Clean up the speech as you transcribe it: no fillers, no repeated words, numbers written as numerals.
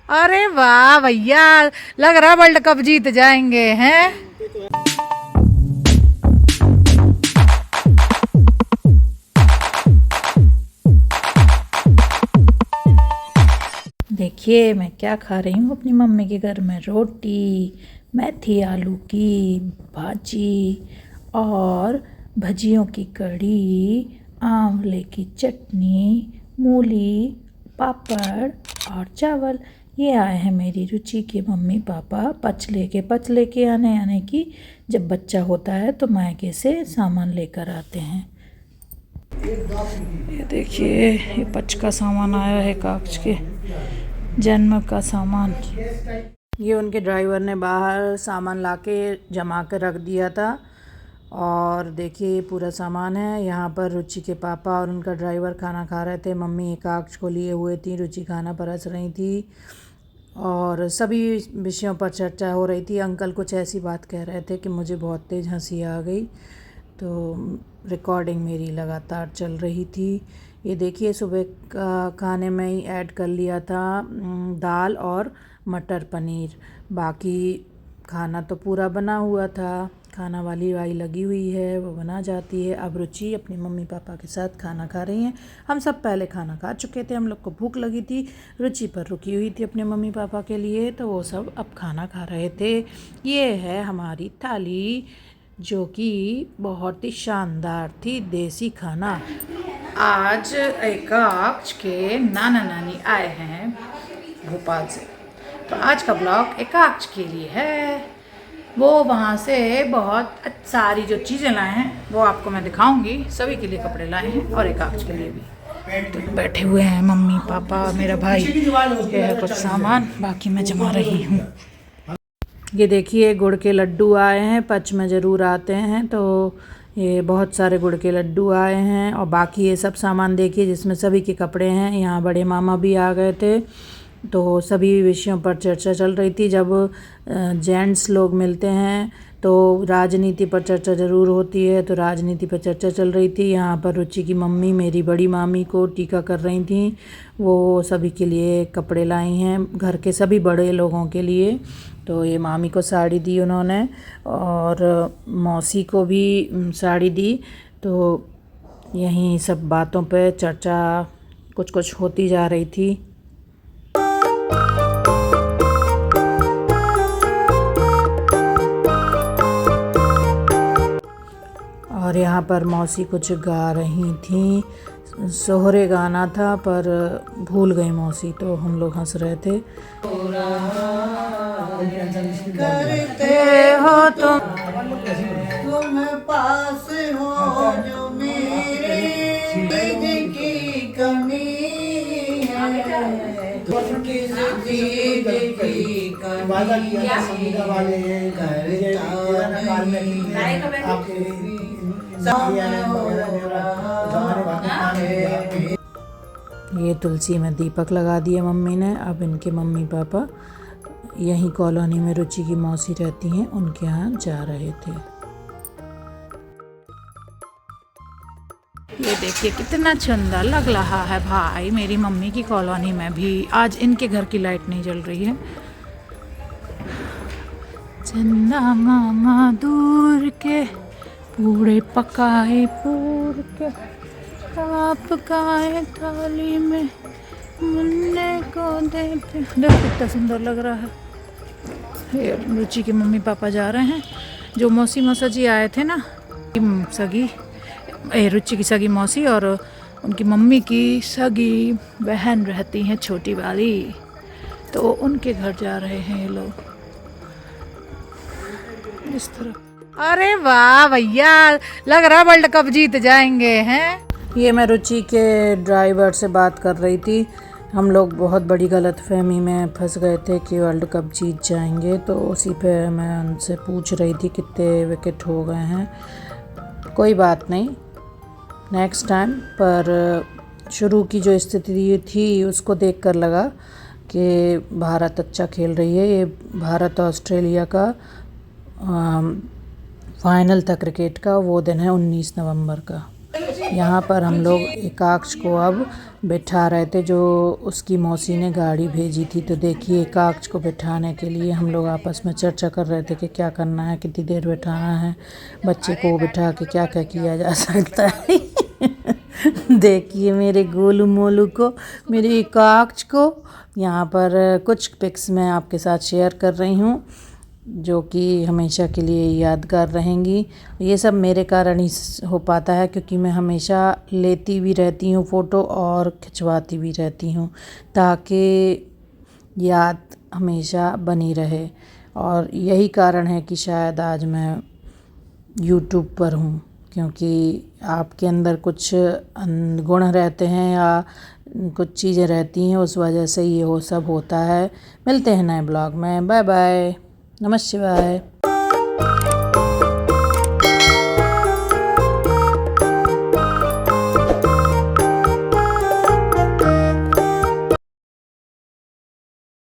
अरे वाह भैया, लग रहा वर्ल्ड कप जीत जाएंगे हैं। देखिए मैं क्या खा रही हूँ अपनी मम्मी के घर में। रोटी, मेथी आलू की भाजी और भजियों की कढ़ी, आंवले की चटनी, मूली, पापड़ और चावल। ये आए हैं मेरी रुचि के मम्मी पापा पच लेके आने की। जब बच्चा होता है तो मायके से सामान लेकर आते हैं। ये देखिए, ये पच का सामान आया है, कागज के जन्म का सामान। ये उनके ड्राइवर ने बाहर सामान लाके जमा कर रख दिया था। और देखिए पूरा सामान है। यहाँ पर रुचि के पापा और उनका ड्राइवर खाना खा रहे थे। मम्मी एक कागज को लिए हुए थी, रुचि खाना परस रही थी और सभी विषयों पर चर्चा हो रही थी। अंकल कुछ ऐसी बात कह रहे थे कि मुझे बहुत तेज़ हंसी आ गई, तो रिकॉर्डिंग मेरी लगातार चल रही थी। ये देखिए सुबह का खाने में ही ऐड कर लिया था दाल और मटर पनीर। बाकी खाना तो पूरा बना हुआ था। खाना वाली बाई लगी हुई है, वो बना जाती है। अब रुचि अपने मम्मी पापा के साथ खाना खा रही हैं। हम सब पहले खाना खा चुके थे, हम लोग को भूख लगी थी। रुचि पर रुकी हुई थी अपने मम्मी पापा के लिए, तो वो सब अब खाना खा रहे थे। ये है हमारी थाली, जो कि बहुत ही शानदार थी, देसी खाना। आज एकाक्ष के नाना नानी आए हैं भोपाल से, तो आज का ब्लॉग एकाक्ष के लिए है। वो वहाँ से बहुत सारी जो चीज़ें लाए हैं वो आपको मैं दिखाऊंगी। सभी के लिए कपड़े लाए हैं और एकाक्ष के लिए भी। तो बैठे हुए हैं मम्मी पापा, मेरा भाई, ये है कुछ सामान, बाकी मैं जमा रही हूँ। ये देखिए गुड़ के लड्डू आए हैं, पच में ज़रूर आते हैं, तो ये बहुत सारे गुड़ के लड्डू आए हैं। और बाकी ये सब सामान देखिए जिसमें सभी के कपड़े हैं। यहाँ बड़े मामा भी आ गए थे, तो सभी विषयों पर चर्चा चल रही थी। जब जेंट्स लोग मिलते हैं तो राजनीति पर चर्चा ज़रूर होती है, तो राजनीति पर चर्चा चल रही थी। यहाँ पर रुचि की मम्मी मेरी बड़ी मामी को टीका कर रही थी। वो सभी के लिए कपड़े लाई हैं, घर के सभी बड़े लोगों के लिए। तो ये मामी को साड़ी दी उन्होंने और मौसी को भी साड़ी दी। तो यहीं सब बातों पे चर्चा कुछ कुछ होती जा रही थी। और यहाँ पर मौसी कुछ गा रही थी, सोहरे गाना था पर भूल गई मौसी, तो हम लोग हंस रहे थे। करते हो तुम पास हो जो मेरे की कमी है, किस चीज की कमी ये तुलसी में दीपक लगा दिए मम्मी ने। अब इनके मम्मी पापा यहीं कॉलोनी में रुचि की मौसी रहती हैं, उनके यहाँ जा रहे थे। ये देखिए कितना सुंदर लग रहा है भाई, मेरी मम्मी की कॉलोनी में भी आज इनके घर की लाइट नहीं जल रही है। चंदा मामा दूर के पूरे पकाए पूर के, आप गाए थाली में मुन्ने को दे। देखो कितना सुंदर लग रहा है। ये रुचि के मम्मी पापा जा रहे हैं। जो मौसी मौसा जी आए थे ना, सगी रुचि की सगी मौसी और उनकी मम्मी की सगी बहन रहती हैं छोटी वाली, तो उनके घर जा रहे हैं ये लोग इस तरह। अरे वाह भैया, लग रहा वर्ल्ड कप जीत जाएंगे हैं। ये मैं रुचि के ड्राइवर से बात कर रही थी। हम लोग बहुत बड़ी गलतफहमी में फंस गए थे कि वर्ल्ड कप जीत जाएंगे, तो उसी पे मैं उनसे पूछ रही थी कितने विकेट हो गए हैं। कोई बात नहीं, नेक्स्ट टाइम। पर शुरू की जो स्थिति थी उसको देखकर लगा कि भारत अच्छा खेल रही है। ये भारत ऑस्ट्रेलिया का फाइनल था क्रिकेट का, वो दिन है 19 नवंबर का। यहाँ पर हम लोग एकाक्ष को अब बिठा रहे थे, जो उसकी मौसी ने गाड़ी भेजी थी। तो देखिए काक्ष को बिठाने के लिए हम लोग आपस में चर्चा कर रहे थे कि क्या करना है, कितनी देर बिठाना है, बच्चे को बिठा के क्या क्या किया जा सकता है। देखिए मेरे गोलू मोलू को, मेरे काक्ष को। यहाँ पर कुछ पिक्स मैं आपके साथ शेयर कर रही हूँ जो कि हमेशा के लिए यादगार रहेंगी। ये सब मेरे कारण ही हो पाता है, क्योंकि मैं हमेशा लेती भी रहती हूँ फ़ोटो और खिंचवाती भी रहती हूँ, ताकि याद हमेशा बनी रहे। और यही कारण है कि शायद आज मैं यूट्यूब पर हूँ, क्योंकि आपके अंदर कुछ गुण रहते हैं या कुछ चीज़ें रहती हैं, उस वजह से ये वो सब होता है। मिलते हैं नए ब्लॉग में। Bye bye. नमः शिवाय।